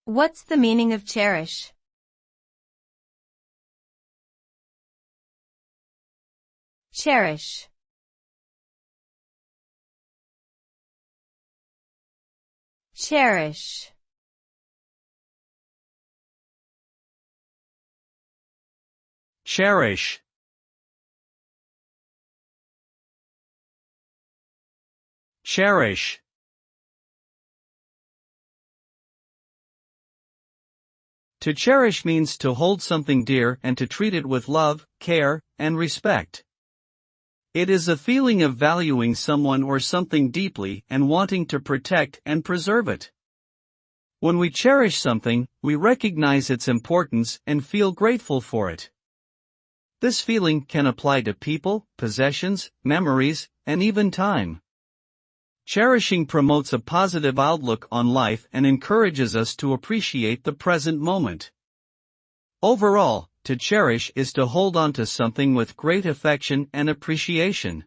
What's the meaning of cherish? Cherish. Cherish. Cherish. Cherish. To cherish means to hold something dear and to treat it with love, care, and respect. It is a feeling of valuing someone or something deeply and wanting to protect and preserve it. When we cherish something, we recognize its importance and feel grateful for it. This feeling can apply to people, possessions, memories, and even time. Cherishing promotes a positive outlook on life and encourages us to appreciate the present moment. Overall, to cherish is to hold on to something with great affection and appreciation.